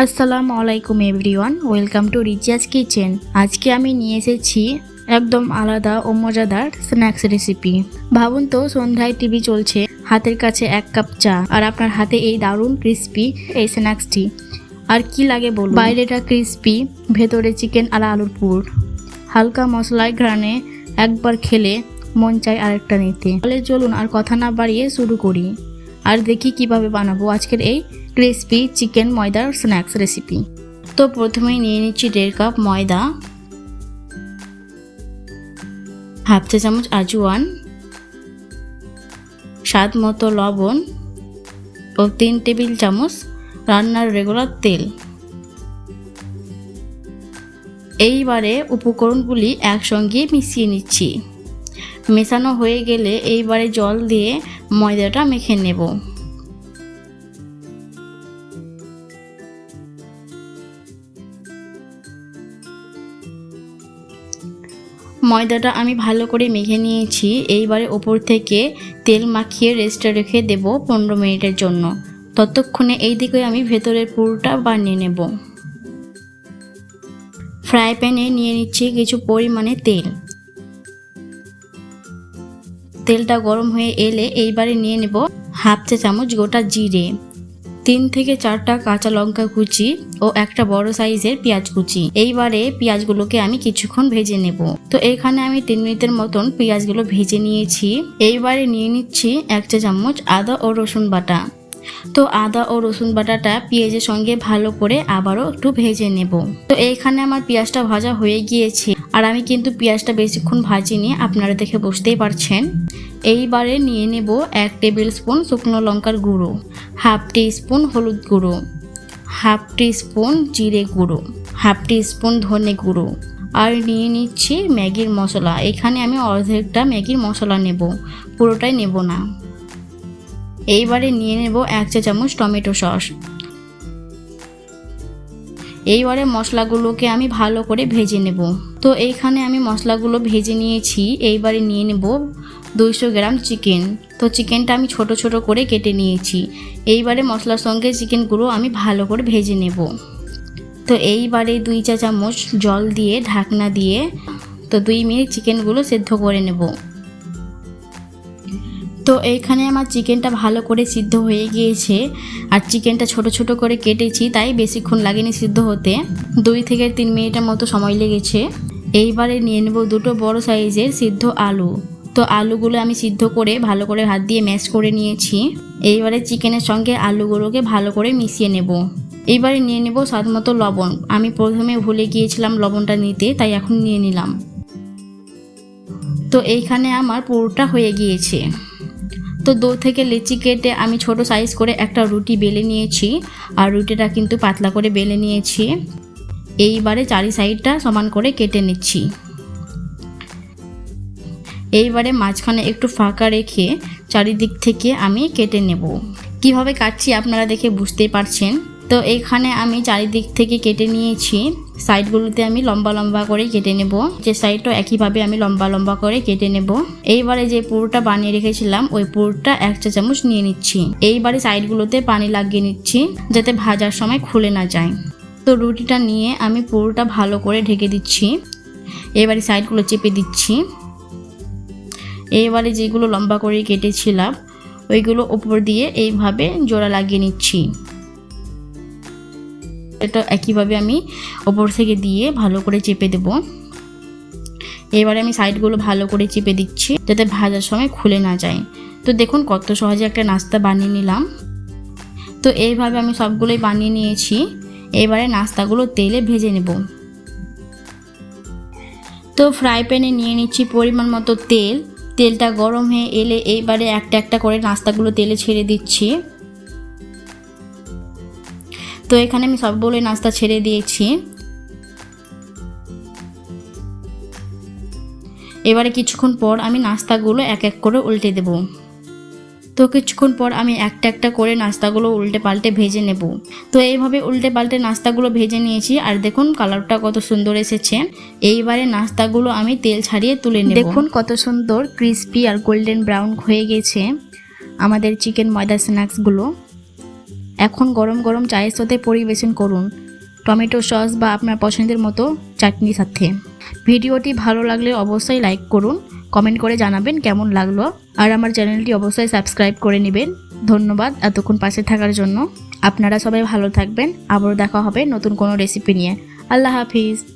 আসসালামু আলাইকুম everyone, welcome to রিচিয়াস kitchen. আজকে আমি নিয়ে এসেছি একদম আলাদা ও মজাদার স্ন্যাক্স রেসিপি। ভাবুন তো, সন্ধ্যায় টিভি চলছে, হাতের কাছে এক কাপ চা, আর আপনার হাতে এই দারুণ ক্রিস্পি এই স্ন্যাক্সটি। আর কি লাগে বলুন, বাইরেটা ক্রিস্পি, ভেতরে চিকেন আর আলুর পুর, হালকা মশলায় ঘ্রাণে একবার খেলে মন চায় আরেকটা নিতে। তাহলে চলুন আর কথা না বাড়িয়ে শুরু করি আর দেখি কিভাবে বানাবো আজকের এই ক্রিস্পি চিকেন ময়দার স্ন্যাক্স রেসিপি। তো প্রথমেই নিয়ে নিচ্ছি 1.5 কাপ ময়দা, হাফ চা চামচ আজওয়ান, স্বাদ মতো লবণ ও 3 টেবিল চামচ রান্নার রেগুলার তেল। এইবারে উপকরণগুলি একসঙ্গে মিশিয়ে নিচ্ছি। মেশানো হয়ে গেলে এইবারে জল দিয়ে ময়দাটা মেখে নেব। ময়দাটা আমি ভালো করে মেখে নিয়েছি। এইবারে ওপর থেকে তেল মাখিয়ে রেস্টে রেখে দেব 15 মিনিটের জন্য। ততক্ষণে এই দিকে আমি ভেতরের পুরটা বানিয়ে নেব। ফ্রাই প্যানে নিয়ে নিচ্ছি কিছু পরিমাণে তেল। তেলটা গরম হয়ে এলে এইবারে নিয়ে নেব হাফ চা চামচ গোটা জিরে, 3 থেকে 4টা কাঁচা লঙ্কা কুচি ও একটা বড় সাইজের পেঁয়াজ কুচি। এইবারে পেঁয়াজগুলোকে আমি কিছুক্ষণ ভেজে নেব। তো এখানে আমি 3 মিনিটের মতন পেঁয়াজগুলো ভেজে নিয়েছি। এইবারে নিয়ে নিচ্ছি 1 চা চামচ আদা ও রসুন বাটা। তো আদা ও রসুন বাটাটা পেঁয়াজের সঙ্গে ভালো করে আবারও একটু ভেজে নেব। তো এইখানে আমার পেঁয়াজটা ভাজা হয়ে গিয়েছে, আর আমি কিন্তু পেঁয়াজটা বেশিক্ষণ ভাজিনি, আপনারা দেখে বুঝতেই পারছেন। এইবারে নিয়ে নেব 1 টেবিল স্পুন শুকনো লঙ্কার গুঁড়ো, হাফ টি স্পুন হলুদ গুঁড়ো, হাফ টি স্পুন জিরে গুঁড়ো, হাফ টি স্পুন ধনে গুঁড়ো, আর নিয়ে নিচ্ছি ম্যাগির মশলা। এখানে আমি অর্ধেকটা ম্যাগির মশলা নেব, পুরোটাই নেব না। এইবারে নিয়ে নেব 1 চা চামচ টমেটো সস। এইবারে মশলাগুলোকে আমি ভালো করে ভেজে নেব। তো এইখানে আমি মশলাগুলো ভেজে নিয়েছি। এইবারে নিয়ে নেব 200 গ্রাম চিকেন। তো চিকেনটা আমি ছোট ছোট করে কেটে নিয়েছি। এইবারে মশলার সঙ্গে চিকেনগুলো আমি ভালো করে ভেজে নেব। তো এইবারে 2 চা চামচ জল দিয়ে ঢাকনা দিয়ে 2 মিনিট চিকেনগুলো সেদ্ধ করে নেব। তো এইখানে আমার চিকেনটা ভালো করে সিদ্ধ হয়ে গিয়েছে, আর চিকেনটা ছোট ছোট করে কেটেছি, তাই বেশিক্ষণ লাগেনি সিদ্ধ হতে, 2 থেকে 3 মিনিটের মতো সময় লেগেছে। এইবারে নিয়ে নেব 2টো বড় সাইজের সিদ্ধ আলু। তো আলুগুলো আমি সিদ্ধ করে ভালো করে হাত দিয়ে ম্যাশ করে নিয়েছি। এইবারে চিকেনের সঙ্গে আলুগুলোকে ভালো করে মিশিয়ে নেব। এইবারে নিয়ে নেব স্বাদ মতো লবণ। আমি প্রথমে ভুলে গিয়েছিলাম লবণটা নিতে, তাই এখন নিয়ে নিলাম। তো এইখানে আমার পুরোটা হয়ে গিয়েছে। তো 2 থেকে লেচি কেটে আমি ছোট সাইজ করে একটা রুটি বেলে নিয়েছি, আর রুটিটা কিন্তু পাতলা করে বেলে নিয়েছি। এইবারে চারি সাইডটা সমান করে কেটে নিচ্ছি। এইবারে মাঝখানে একটু ফাঁকা রেখে চারিদিক থেকে আমি কেটে নেব। কিভাবে কাটছি আপনারা দেখে বুঝতেই পারছেন। তো এইখানে আমি চারিদিক থেকে কেটে নিয়েছি। সাইডগুলোতে আমি লম্বা লম্বা করে কেটে নেব, যে সাইডটা একইভাবে আমি লম্বা লম্বা করে কেটে নেব। এইবারে যে পুরটা বানিয়ে রেখেছিলাম ওই পুরটা 1 চা চামচ নিয়ে নিচ্ছি। এইবারে সাইডগুলোতে পানি লাগিয়ে নিচ্ছি, যাতে ভাজার সময় খুলে না যায়। তো রুটিটা নিয়ে আমি পুরটা ভালো করে ঢেকে দিচ্ছি। এবারে সাইডগুলো চেপে দিচ্ছি। এইবারে যেগুলো লম্বা করে কেটেছিলাম ওইগুলো উপর দিয়ে এইভাবে জোড়া লাগিয়ে নিচ্ছি। এটা একইভাবে আমি ওপর থেকে দিয়ে ভালো করে চেপে দেব। এবারে আমি সাইডগুলো ভালো করে চেপে দিচ্ছি, যাতে ভাজার সময় খুলে না যায়। তো দেখুন কত সহজে একটা নাস্তা বানিয়ে নিলাম। তো এইভাবে আমি সবগুলোই বানিয়ে নিয়েছি। এবারে নাস্তাগুলো তেলে ভেজে নেব। তো ফ্রাই প্যানে নিয়ে নিচ্ছি পরিমাণ মতো তেল। তেলটা গরম হয়ে এলে এইবারে একটা একটা করে নাস্তাগুলো তেলে ছেড়ে দিচ্ছি। তো এখানে আমি সবগুলো নাস্তা ছেড়ে দিয়েছি। এবারে কিছুক্ষণ পর আমি নাস্তাগুলো এক এক করে উল্টে দেব। তো কিছুক্ষণ পর আমি একটা একটা করে নাস্তাগুলো উল্টে পাল্টে ভেজে নেব। তো এইভাবে উল্টে পাল্টে নাস্তাগুলো ভেজে নিয়েছি, আর দেখুন কালারটা কত সুন্দর এসেছে। এইবারে নাস্তাগুলো আমি তেল ছাড়িয়ে তুলে নেব। দেখুন কত সুন্দর ক্রিস্পি আর গোল্ডেন ব্রাউন হয়ে গেছে আমাদের চিকেন ময়দা স্ন্যাক্সগুলো। এখন গরম গরম চায়ের সাথে পরিবেশন করুন টমেটো সস বা আপনার পছন্দের মতো চাটনির সাথে। ভিডিওটি ভালো লাগলে অবশ্যই লাইক করুন, কমেন্ট করে জানাবেন কেমন লাগলো, আর আমার চ্যানেলটি অবশ্যই সাবস্ক্রাইব করে নেবেন। ধন্যবাদ এতক্ষণ পাশে থাকার জন্য। আপনারা সবাই ভালো থাকবেন। আবারও দেখা হবে নতুন কোনো রেসিপি নিয়ে। আল্লাহ হাফিজ।